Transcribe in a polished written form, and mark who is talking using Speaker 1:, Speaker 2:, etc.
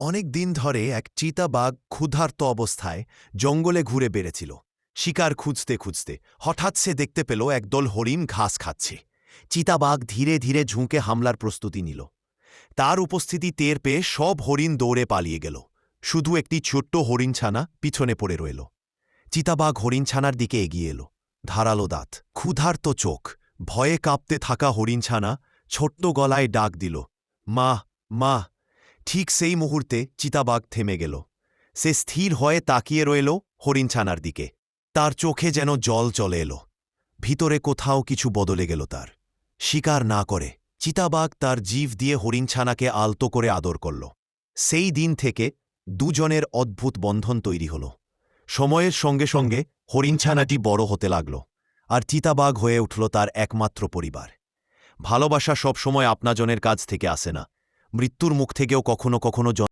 Speaker 1: অনেক দিন ধরে এক চিতাবাঘ ক্ষুধার্ত অবস্থায় জঙ্গলে ঘুরে বেড়েছিল। শিকার খুঁজতে খুঁজতে হঠাৎ সে দেখতে পেল একদল হরিণ ঘাস খাচ্ছে। চিতাবাঘ ধীরে ধীরে ঝুঁকে হামলার প্রস্তুতি নিল। তার উপস্থিতি টের পেয়ে সব হরিণ দৌড়ে পালিয়ে গেল। শুধু একটি ছোট্ট হরিণছানা পিছনে পড়ে রইল। চিতাবাঘ হরিণছানার দিকে এগিয়ে এলো। ধারালো দাঁত, ক্ষুধার্ত চোখ, ভয়ে কাঁপতে থাকা হরিণছানা ছোট্ট গলায় ডাক দিল, মা, মা। ঠিক সেই মুহূর্তে চিতাবাঘ থেমে গেল। সে স্থির হয়ে তাকিয়ে রইল হরিণছানার দিকে। তার চোখে যেন জল চলে এলো। ভিতরে কোথাও কিছু বদলে গেল তার। শিকার না করে চিতাবাঘ তার জিভ দিয়ে হরিণছানাকে আলতো করে আদর করল। সেই দিন থেকে দুজনের অদ্ভুত বন্ধন তৈরি হল। সময়ের সঙ্গে সঙ্গে হরিণছানাটি বড় হতে লাগল, আর চিতাবাঘ হয়ে উঠল তার একমাত্র পরিবার। ভালোবাসা সবসময় আপনাজনের কাছ থেকে আসে না, মৃত্যুর মুখ থেকেও কখনো কখনো